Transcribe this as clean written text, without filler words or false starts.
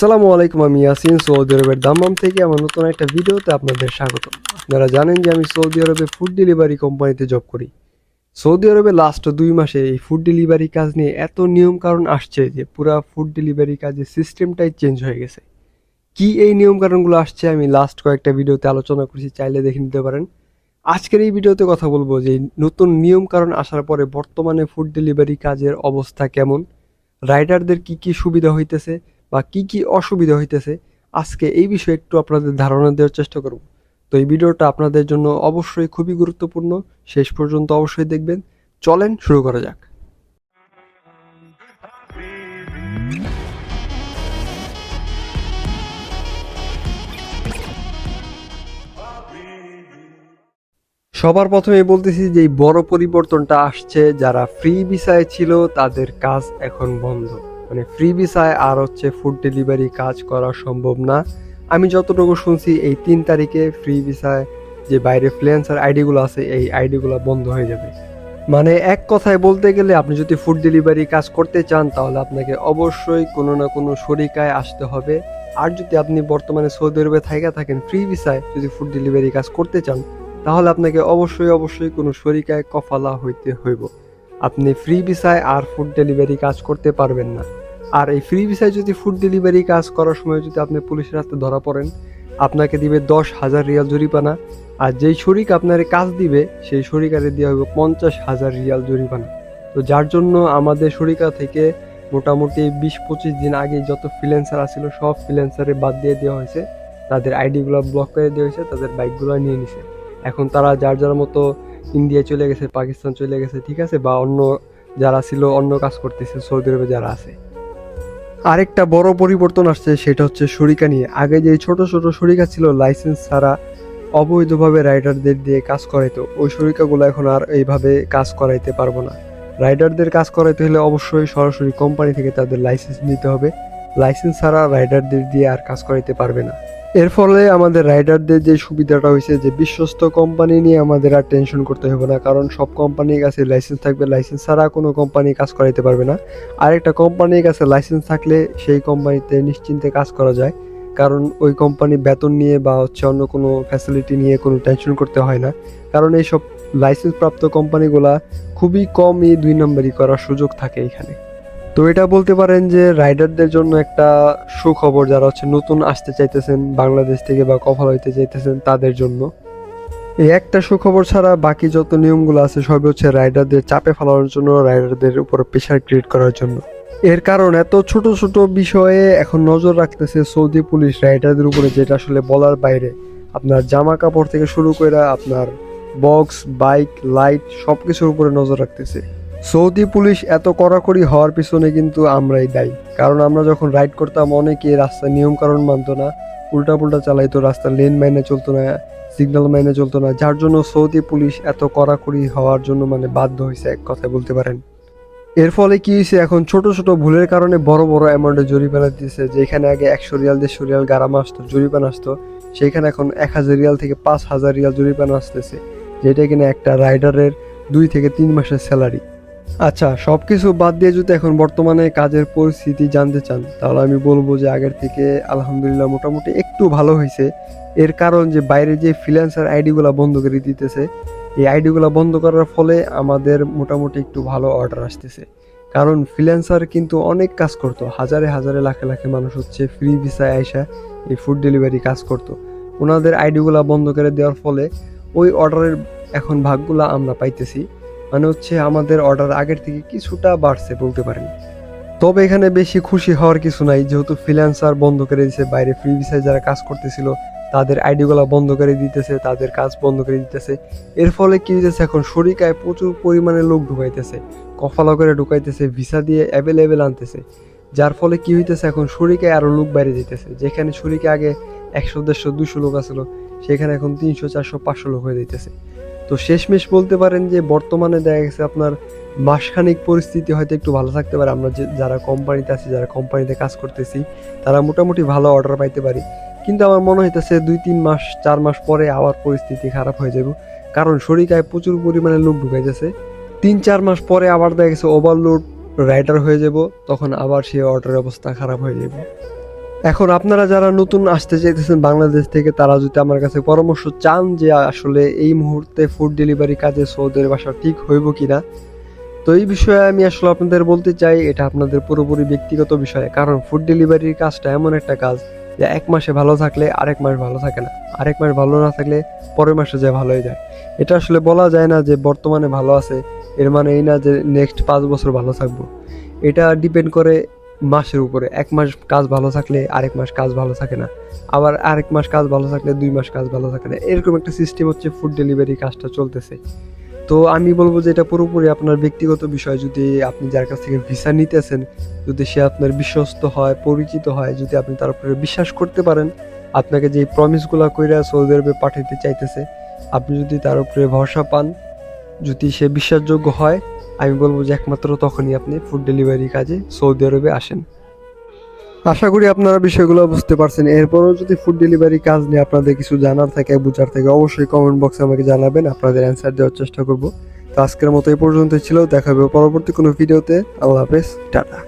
আসসালামু আলাইকুম, আমি ইয়াসিন সৌদি আরবের দাম্মাম থেকে আমার নতুন একটা ভিডিওতে আপনাদের স্বাগত। আপনারা জানেন যে আমি সৌদি আরবে ফুড ডেলিভারি কোম্পানিতে জব করি। সৌদি আরবে লাস্ট 2 মাসে এই ফুড ডেলিভারি কাজ নিয়ে এত নিয়ম কারণ আসছে যে পুরা ফুড ডেলিভারি কাজের সিস্টেমটাই চেঞ্জ হয়ে গেছে। কি এই নিয়ম কারণগুলো আসছে আমি লাস্ট কয়েকটা ভিডিওতে আলোচনা করেছি, চাইলে দেখে নিতে পারেন। আজকের এই ভিডিওতে কথা বলবো যে নতুন নিয়ম কারণ আসার পরে বর্তমানে ফুড ডেলিভারি কাজের অবস্থা কেমন, রাইডারদের কি কি সুবিধা হইতেছে বা কি কি অসুবিধা হইতেছে, আজকে এই বিষয়ে একটু আপনাদের ধারণা দেওয়ার চেষ্টা করব। তো এই ভিডিওটা আপনাদের জন্য অবশ্যই খুবই গুরুত্বপূর্ণ, শেষ পর্যন্ত অবশ্যই দেখবেন। চলেন শুরু করা যাক। সবার প্রথমে বলতেছি যে এই বড় পরিবর্তনটা আসছে, যারা ফ্রি ভিসায় ছিল তাদের কাজ এখন বন্ধ। মানে ফ্রি ভিসায় আর ফুড ডেলিভারি কাজ করা সম্ভব না। আমি যতটুকু শুনছি এই 3 তারিখে ফ্রি ভিসায় যে বাইরে ফ্রিল্যান্সার আইডিগুলো আছে এই আইডিগুলো বন্ধ হয়ে যাবে। মানে এক কথায় বলতে গেলে আপনি যদি ফুড ডেলিভারি কাজ করতে চান তাহলে আপনাকে অবশ্যই কোনো না কোনো শরিকায় আসতে হবে। আর যদি আপনি বর্তমানে সৌদি আরবে থাকেন ফ্রি ভিসায়, যদি ফুড ডেলিভারি কাজ করতে চান তাহলে আপনাকে অবশ্যই কোনো শরিকায় কফালা হইতে হইব। আপনি ফ্রি ভিসায় আর ফুড ডেলিভারি কাজ করতে পারবেন না। আর এই ফ্রি ভিসায় যদি ফুড ডেলিভারি কাজ করার সময় যদি আপনি পুলিশের হাতে ধরা পড়েন, আপনাকে দিবে 10,000 রিয়াল জরিমানা। আর যেই শরিক আপনার কাজ দিবে সেই শরিকারে দেওয়া হবে 50,000 রিয়াল জরিমানা। তো যার জন্য আমাদের শরিকা থেকে মোটামুটি 20-25 দিন আগে যত ফ্রিল্যান্সার আসছিল সব ফ্রিল্যান্সারে বাদ দিয়ে দেওয়া হয়েছে, তাদের আইডিগুলো ব্লক করে দেওয়া হয়েছে, তাদের বাইকগুলো নিয়ে নিছে। এখন তারা যার মতো ইন্ডিয়া চলে গেছে, পাকিস্তান চলে গেছে, ঠিক আছে, বা অন্য যারা ছিল অন্য কাজ করতেছে সৌদি আরবে যারা আছে। আরেকটা বড় পরিবর্তন আসছে, সেটা হচ্ছে শরিকা নিয়ে। আগে যে ছোট শরিকা ছিল লাইসেন্স ছাড়া অবৈধভাবে রাইডারদের দিয়ে কাজ করাইতো, ওই শরিকাগুলো এখন আর এইভাবে কাজ করাইতে পারবো না। রাইডারদের কাজ করাইতে হলে অবশ্যই সরাসরি কোম্পানি থেকে তাদের লাইসেন্স নিতে হবে। লাইসেন্স ছাড়া রাইডারদের দিয়ে আর কাজ করাইতে পারবে না। এর ফলে আমাদের রাইডারদের যে সুবিধাটা হয়েছে যে বিশ্বস্ত কোম্পানি নিয়ে আমাদের আর টেনশন করতে হবে না, কারণ সব কোম্পানির কাছে লাইসেন্স থাকবে। লাইসেন্স ছাড়া কোনো কোম্পানি কাজ করাইতে পারবে না। আরেকটা কোম্পানির কাছে লাইসেন্স থাকলে সেই কোম্পানিতে নিশ্চিন্তে কাজ করা যায়, কারণ ওই কোম্পানি বেতন নিয়ে বা অন্য কোনো ফ্যাসিলিটি নিয়ে কোনো টেনশন করতে হয় না। কারণ এইসব লাইসেন্স প্রাপ্ত কোম্পানিগুলা খুবই কমই 2 নম্বরই করার সুযোগ থাকে এখানে। তো এটা বলতে পারেন যে রাইডারদের জন্য একটা সুখবর, যারা নতুন আসতে চাইতেছেন বাংলাদেশ থেকে বা কফাল হইতে চাইতেছেন তাদের জন্য। এই একটা সুখবর ছাড়া বাকি যত নিয়মগুলো আছে সবই রাইডারদের চাপে ফেলানোর জন্য, রাইডারদের উপর প্রেশার ক্রিয়েট করার জন্য। এর কারণ এত ছোট বিষয়ে এখন নজর রাখতেছে সৌদি পুলিশ রাইডারদের উপরে, যেটা আসলে বলার বাইরে। আপনার জামা কাপড় থেকে শুরু করে আপনার বক্স, বাইক, লাইট সবকিছুর উপরে নজর রাখতেছে। সৌদি পুলিশ এত কড়াকড়ি হওয়ার পিছনে কিন্তু আমরাই দায়ী, কারণ আমরা যখন রাইড করতাম অনেকে রাস্তার নিয়ম কারণ মানতো না, উল্টা চালাইতো, রাস্তার লেন মাইনে চলতো না, সিগন্যাল মাইনে চলতো না, যার জন্য সৌদি পুলিশ এত কড়াকড়ি হওয়ার জন্য বাধ্য হয়েছে, এক কথায় বলতে পারেন। এর ফলে কি হয়েছে, এখন ছোট ভুলের কারণে বড় অ্যামাউন্টে জরিমানা দিতেছে। যেখানে আগে 100 রিয়াল 150 রিয়াল গারামা আসতো, জরিমানা আসতো, সেখানে এখন 1000 রিয়াল থেকে 5000 রিয়াল জরিমানা আসতেছে, যেটা কিনা একটা রাইডারের 2 থেকে 3 মাসের স্যালারি। আচ্ছা, সবকিছু বাদ দিয়ে যদি এখন বর্তমানে কাজের পরিস্থিতি জানতে চান তাহলে আমি বলবো যে আগের থেকে আলহামদুলিল্লাহ মোটামুটি একটু ভালো হয়েছে। এর কারণ যে বাইরে যে ফ্রিল্যান্সার আইডিগুলো বন্ধ করে দিতেছে, এই আইডিগুলো বন্ধ করার ফলে আমাদের মোটামুটি একটু ভালো অর্ডার আসতেছে। কারণ ফ্রিল্যান্সার কিন্তু অনেক কাজ করতো, হাজারে লাখে মানুষ ফ্রি ভিসায় আইসা এই ফুড ডেলিভারি কাজ করতো। ওনাদের আইডিগুলো বন্ধ করে দেওয়ার ফলে ওই অর্ডারের এখন ভাগগুলা আমরা পাইতেছি। মানে আমাদের অর্ডার আগের থেকে কিছুটা বাড়ছে বলতে পারেন। তবে এখানে বেশি খুশি হওয়ার কিছু নাই, যেহেতু ফ্রিল্যান্সার বন্ধ করে দিয়েছে, বাইরে ফ্রি ভিসায় যারা কাজ করতেছিল তাদের আইডিগুলো বন্ধ করে দিতেছে, তাদের কাজ বন্ধ করে দিতেছে। এর ফলে কি হইতেছে, এখন শরিকায় প্রচুর পরিমাণে লোক ঢুকাইতেছে, কফালা করে ঢুকাইতেছে, ভিসা দিয়ে অ্যাভেলেবেল আনতেছে। যার ফলে কি হইতেছে, এখন শরিকায় আরো লোক বাইরে যেতেছে। যেখানে শরিকে আগে 100, 150, 200 লোক আসলো, সেখানে এখন 300, 400, 500 লোক হয়ে যাইতেছে। তো শেষমেশ বলতে পারেন যে বর্তমানে দেখা গেছে আপনার মাসখানিক পরিস্থিতি হয়তো একটু ভালো থাকতে পারে। আমরা যারা কোম্পানিতে আছি, যারা কোম্পানিতে কাজ করতেছি, তারা মোটামুটি ভালো অর্ডার পাইতে পারি। কিন্তু আমার মনে হইতেছে 2-3 মাস 4 মাস পরে আবার পরিস্থিতি খারাপ হয়ে যাবে, কারণ শরিকায় প্রচুর পরিমাণে লোক ঢুকাইতেছে। 3-4 মাস পরে আবার দেখা গেছে ওভারলোড রাইডার হয়ে যাব, তখন আবার সেই অর্ডারের অবস্থা খারাপ হয়ে যাবে। এখন আপনারা যারা নতুন আসতে চাইতেছেন বাংলাদেশ থেকে, তারা যদি আমার কাছে পরামর্শ চান যে আসলে এই মুহূর্তে ফুড ডেলিভারি কাজে সৌদি আরবে আসা ঠিক হইব কিনা, তো এই বিষয়ে আমি আসলে আপনাদের বলতে চাই এটা আপনাদের পুরোপুরি ব্যক্তিগত বিষয়। কারণ ফুড ডেলিভারির কাজটা এমন একটা কাজ যে এক মাসে ভালো থাকলে আরেক মাস ভালো থাকে না, আরেক মাস ভালো না থাকলে পরের মাসে যায় ভালো হয়ে যায়। এটা আসলে বলা যায় না যে বর্তমানে ভালো আছে এর মানে এই না যে নেক্সট 5 বছর ভালো থাকবো। এটা ডিপেন্ড করে মাসের উপরে। এক মাস কাজ ভালো থাকলে আরেক মাস কাজ ভালো থাকে না, আবার আরেক মাস কাজ ভালো থাকলে 2 মাস কাজ ভালো থাকে না। এরকম একটা সিস্টেম হচ্ছে ফুড ডেলিভারি কাজটা চলতেছে। তো আমি বলবো যে এটা পুরোপুরি আপনার ব্যক্তিগত বিষয়। যদি আপনি যার কাছ থেকে ভিসা নিতেছেন, যদি সে আপনার বিশ্বস্ত হয়, পরিচিত হয়, যদি আপনি তার উপরে বিশ্বাস করতে পারেন, আপনাকে যে প্রমিসগুলো কইরা সৌদি আরবে পাঠাইতে চাইতেছে, আপনি যদি তার উপরে ভরসা পান, যদি সে বিশ্বাসযোগ্য হয়, আমি বলবো যে একমাত্র তখনই আপনি ফুড ডেলিভারি কাজে সৌদি আরবে আসেন। আশা করি আপনারা বিষয়গুলো বুঝতে পারছেন। এরপরও যদি ফুড ডেলিভারি কাজ নিয়ে আপনাদের কিছু জানার থাকে, বুঝার থাকে, অবশ্যই কমেন্ট বক্সে আমাকে জানাবেন, আপনাদের অ্যান্সার দেওয়ার চেষ্টা করব। তো আজকের মতো এই পর্যন্ত ছিল, দেখা হবে পরবর্তী কোনো ভিডিওতে। আল্লাহ হাফেজ, টাটা।